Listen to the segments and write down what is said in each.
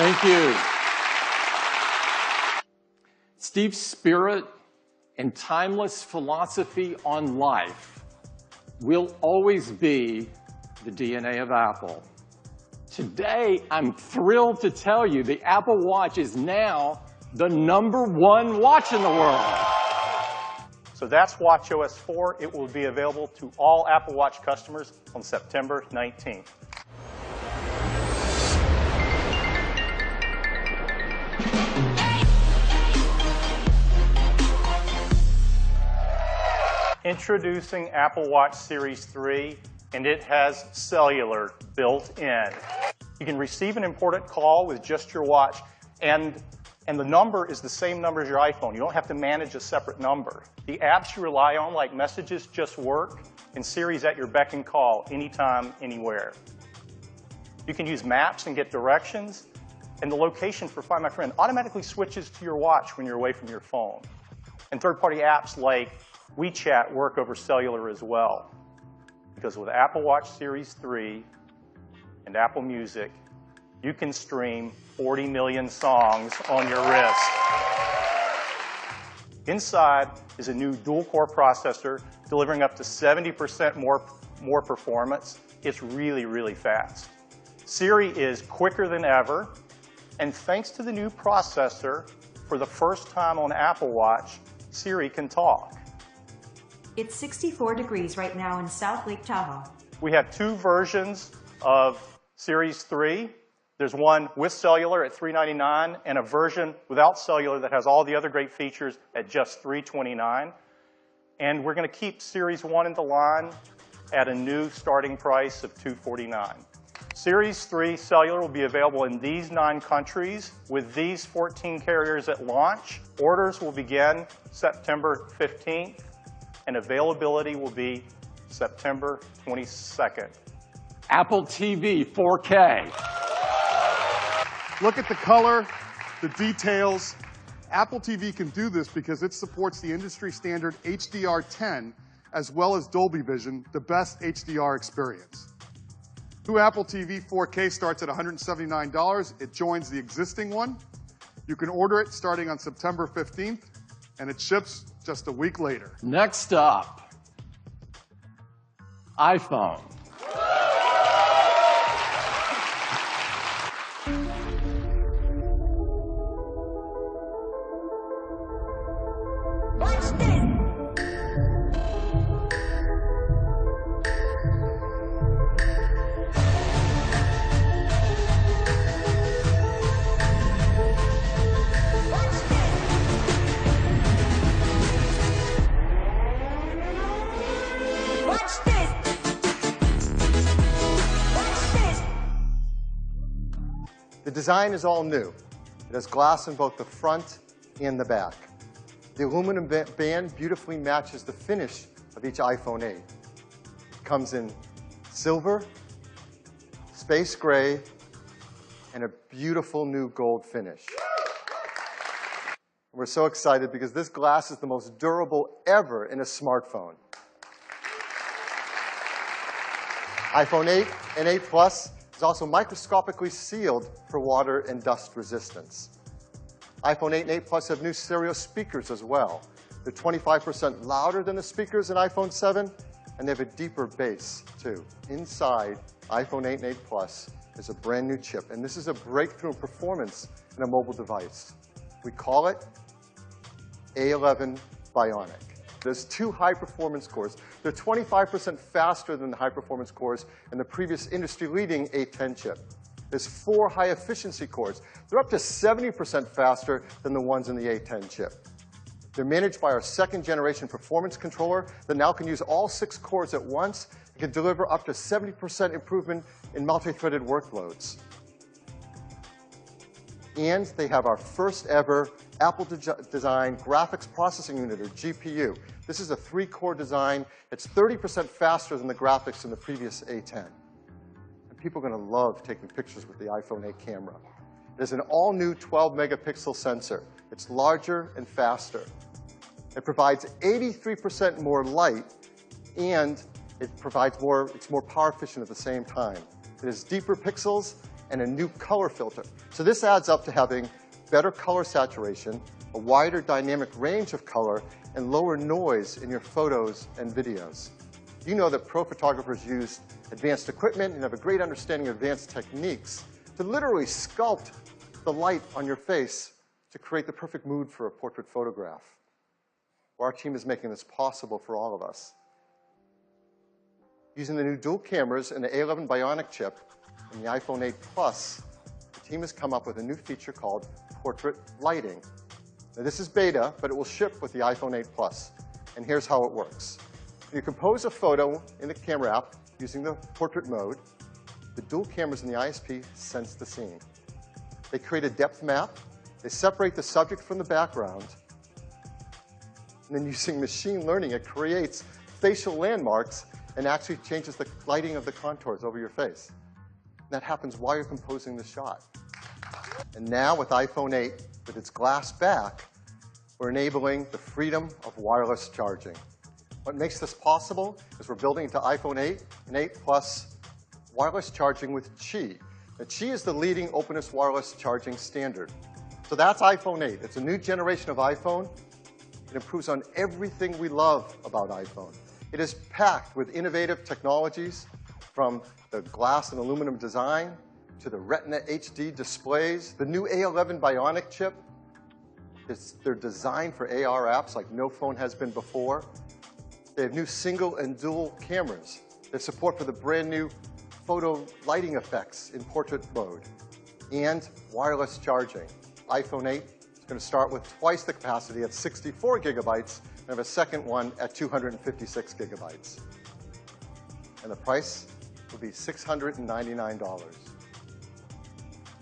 Thank you. Steve's spirit and timeless philosophy on life will always be the DNA of Apple. Today, I'm thrilled to tell you the Apple Watch is now the #1 watch in the world. So that's watchOS 4. It will be available to all Apple Watch customers on September 19th. Introducing Apple Watch Series 3, and it has cellular built in. You can receive an important call with just your watch, and the number is the same number as your iPhone. You don't have to manage a separate number. The apps you rely on, like Messages, just work, and Siri's at your beck and call anytime, anywhere. You can use Maps and get directions, and the location for Find My Friend automatically switches to your watch when you're away from your phone. And third-party apps like WeChat work over cellular as well. Because with Apple Watch Series 3 and Apple Music, you can stream 40 million songs on your wrist. Inside is a new dual-core processor delivering up to 70% more performance. It's really, really fast. Siri is quicker than ever, and thanks to the new processor, for the first time on Apple Watch, Siri can talk. It's 64 degrees right now in South Lake Tahoe. We have 2 versions of Series 3. There's one with cellular at $399 and a version without cellular that has all the other great features at just $329. And we're going to keep Series 1 in the line at a new starting price of $249. Series 3 cellular will be available in these 9 countries with these 14 carriers at launch. Orders will begin September 15th. And availability will be September 22nd. Apple TV 4K. Look at the color, the details. Apple TV can do this because it supports the industry standard HDR10 as well as Dolby Vision, the best HDR experience. New Apple TV 4K starts at $179. It joins the existing one. You can order it starting on September 15th, and it ships just a week later. Next up, iPhone. Watch this. The design is all new. It has glass in both the front and the back. The aluminum band beautifully matches the finish of each iPhone 8. It comes in silver, space gray, and a beautiful new gold finish. We're so excited because this glass is the most durable ever in a smartphone. iPhone 8 and 8 Plus is also microscopically sealed for water and dust resistance. iPhone 8 and 8 Plus have new stereo speakers as well. They're 25% louder than the speakers in iPhone 7, and they have a deeper bass, too. Inside iPhone 8 and 8 Plus is a brand new chip, and this is a breakthrough in performance in a mobile device. We call it A11 Bionic. There's 2 high-performance cores. They're 25% faster than the high-performance cores in the previous industry-leading A10 chip. There's 4 high-efficiency cores. They're up to 70% faster than the ones in the A10 chip. They're managed by our 2nd-generation performance controller that now can use all 6 cores at once and can deliver up to 70% improvement in multi-threaded workloads. And they have our first ever Apple-designed graphics processing unit, or GPU. This is a 3-core design. It's 30% faster than the graphics in the previous A10. And people are going to love taking pictures with the iPhone 8 camera. It has an all-new 12-megapixel sensor. It's larger and faster. It provides 83% more light, and it's more power efficient at the same time. It has deeper pixels and a new color filter. So this adds up to having better color saturation, a wider dynamic range of color, and lower noise in your photos and videos. You know that pro photographers use advanced equipment and have a great understanding of advanced techniques to literally sculpt the light on your face to create the perfect mood for a portrait photograph. Well, our team is making this possible for all of us. Using the new dual cameras and the A11 Bionic chip and the iPhone 8 Plus, the team has come up with a new feature called portrait lighting. Now, this is beta, but it will ship with the iPhone 8 Plus. And here's how it works. You compose a photo in the camera app using the portrait mode. The dual cameras in the ISP sense the scene. They create a depth map. They separate the subject from the background. And then using machine learning, it creates facial landmarks and actually changes the lighting of the contours over your face. And that happens while you're composing the shot. And now with iPhone 8, with its glass back, we're enabling the freedom of wireless charging. What makes this possible is we're building into iPhone 8 and 8 Plus wireless charging with Qi. Now, Qi is the leading openness wireless charging standard. So that's iPhone 8. It's a new generation of iPhone. It improves on everything we love about iPhone. It is packed with innovative technologies, from the glass and aluminum design to the Retina HD displays, the new A11 Bionic chip. They're designed for AR apps like no phone has been before. They have new single and dual cameras. They have support for the brand new photo lighting effects in portrait mode, and wireless charging. iPhone 8 is going to start with twice the capacity at 64 gigabytes and have a second one at 256 gigabytes. And the price will be $699.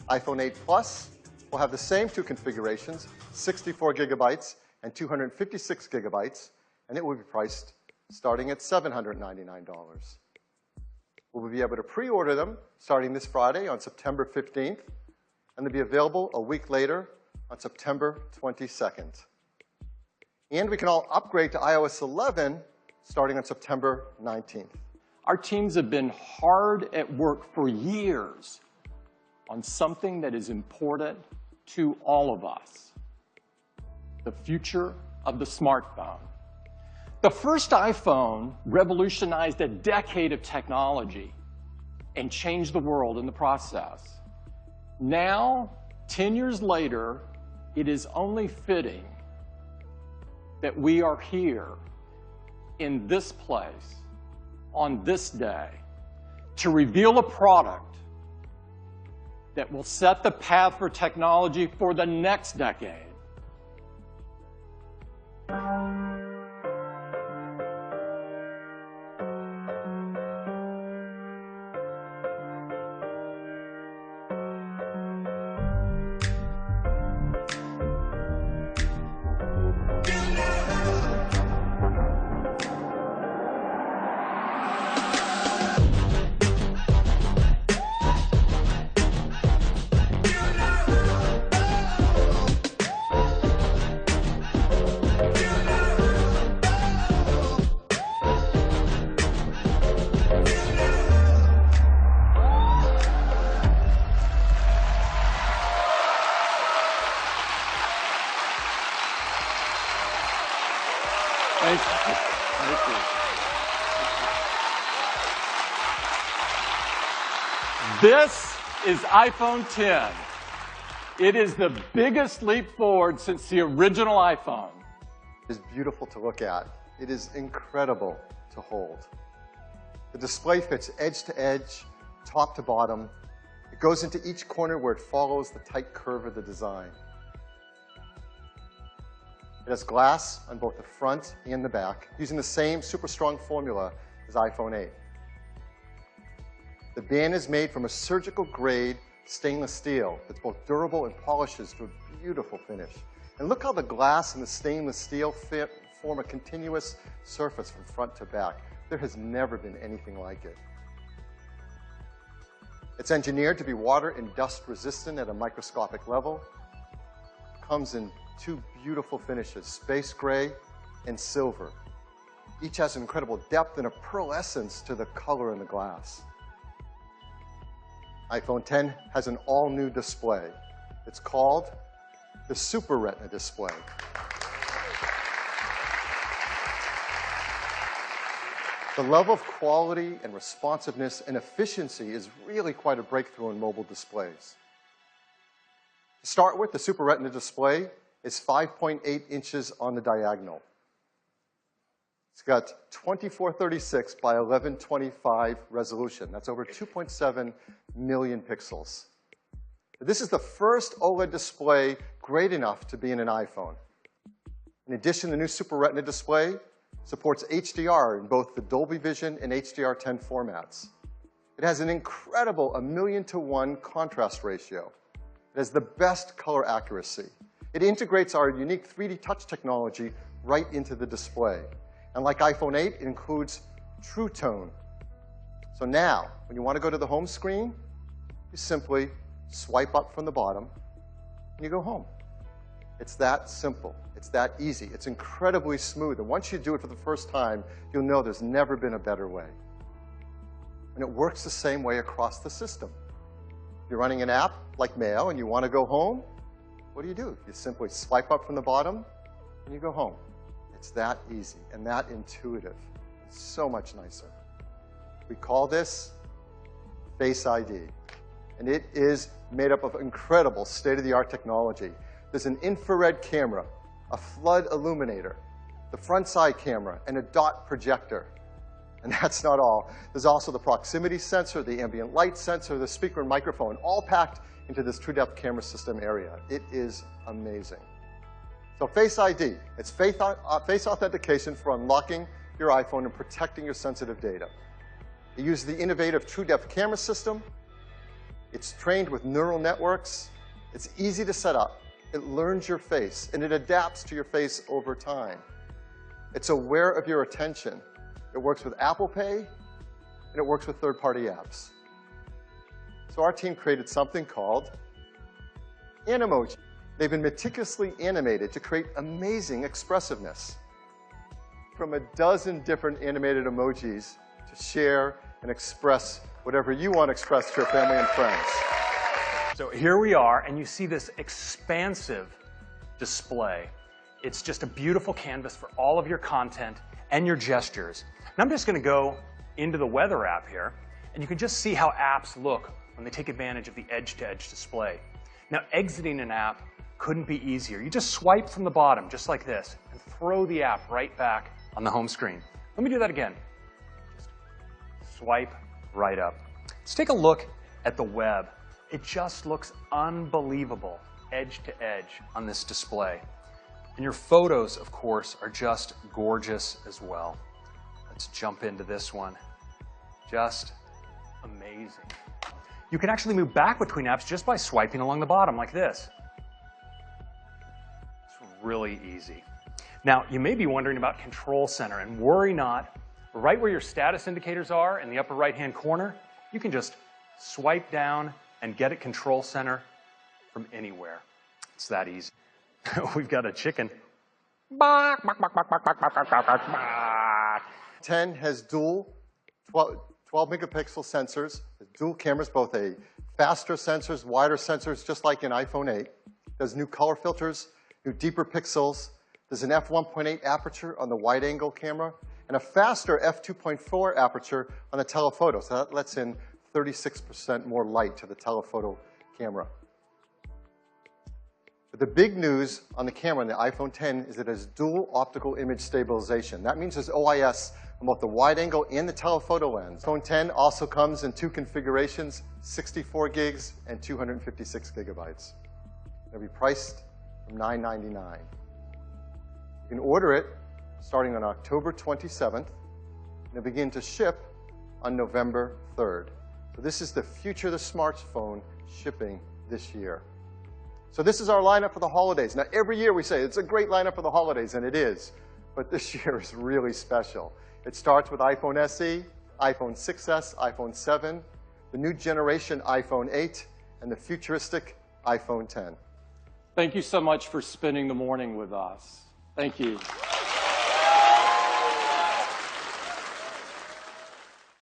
iPhone 8 Plus will have the same two configurations, 64 gigabytes and 256 gigabytes, and it will be priced starting at $799. We'll be able to pre-order them starting this Friday on September 15th, and they'll be available a week later on September 22nd. And we can all upgrade to iOS 11 starting on September 19th. Our teams have been hard at work for years on something that is important to all of us: the future of the smartphone. The first iPhone revolutionized a decade of technology and changed the world in the process. Now, 10 years later, it is only fitting that we are here in this place on this day to reveal a product that will set the path for technology for the next decade. Thank you. Thank you. This is iPhone 10. It is the biggest leap forward since the original iPhone. It is beautiful to look at. It is incredible to hold. The display fits edge to edge, top to bottom. It goes into each corner where it follows the tight curve of the design. It has glass on both the front and the back, using the same super strong formula as iPhone 8. The band is made from a surgical grade stainless steel that's both durable and polishes to a beautiful finish. And look how the glass and the stainless steel form a continuous surface from front to back. There has never been anything like it. It's engineered to be water and dust resistant at a microscopic level. It comes in two beautiful finishes, space gray and silver. Each has incredible depth and a pearlescence to the color in the glass. iPhone 10 has an all-new display. It's called the Super Retina display. The level of quality and responsiveness and efficiency is really quite a breakthrough in mobile displays. To start with, the Super Retina display is 5.8 inches on the diagonal. It's got 2436 by 1125 resolution. That's over 2.7 million pixels. This is the first OLED display great enough to be in an iPhone. In addition, the new Super Retina display supports HDR in both the Dolby Vision and HDR10 formats. It has an incredible 1,000,000 to 1 contrast ratio. It has the best color accuracy. It integrates our unique 3D touch technology right into the display. And like iPhone 8, it includes True Tone. So now, when you want to go to the home screen, you simply swipe up from the bottom, and you go home. It's that simple. It's that easy. It's incredibly smooth. And once you do it for the first time, you'll know there's never been a better way. And it works the same way across the system. You're running an app like Mail, and you want to go home, what do? You simply swipe up from the bottom, and you go home. It's that easy and that intuitive. It's so much nicer. We call this Face ID. And it is made up of incredible state-of-the-art technology. There's an infrared camera, a flood illuminator, the front side camera, and a dot projector. And that's not all. There's also the proximity sensor, the ambient light sensor, the speaker and microphone, all packed into this TrueDepth camera system area. It is amazing. So Face ID, it's face authentication for unlocking your iPhone and protecting your sensitive data. It uses the innovative TrueDepth camera system. It's trained with neural networks. It's easy to set up. It learns your face, and it adapts to your face over time. It's aware of your attention. It works with Apple Pay, and it works with third-party apps. So our team created something called Animoji. They've been meticulously animated to create amazing expressiveness. From a dozen different animated emojis to share and express whatever you want to express to your family and friends. So here we are, and you see this expansive display. It's just a beautiful canvas for all of your content and your gestures. And I'm just going to go into the weather app here, and you can just see how apps look when they take advantage of the edge-to-edge display. Now, exiting an app couldn't be easier. You just swipe from the bottom, just like this, and throw the app right back on the home screen. Let me do that again. Just swipe right up. Let's take a look at the web. It just looks unbelievable, edge to edge on this display. And your photos, of course, are just gorgeous as well. Let's jump into this one. Just amazing. You can actually move back between apps just by swiping along the bottom like this. It's really easy. Now, you may be wondering about Control Center, and worry not. Right where your status indicators are in the upper right-hand corner, you can just swipe down and get at Control Center from anywhere. It's that easy. We've got a chicken. 10 has dual 12 megapixel sensors, dual cameras, both a faster sensors, wider sensors, just like in iPhone 8. There's new color filters, new deeper pixels. There's an f1.8 aperture on the wide-angle camera, and a faster f2.4 aperture on the telephoto. So that lets in 36% more light to the telephoto camera. But the big news on the camera on the iPhone 10 is that it has dual optical image stabilization. That means there's OIS on both the wide angle and the telephoto lens. iPhone 10 also comes in two configurations, 64 gigs and 256 gigabytes. It'll be priced from $999. You can order it starting on October 27th, and it'll begin to ship on November 3rd. So this is the future of the smartphone shipping this year. So this is our lineup for the holidays. Now, every year we say it's a great lineup for the holidays, and it is. But this year is really special. It starts with iPhone SE, iPhone 6s, iPhone 7, the new generation iPhone 8, and the futuristic iPhone 10. Thank you so much for spending the morning with us. Thank you.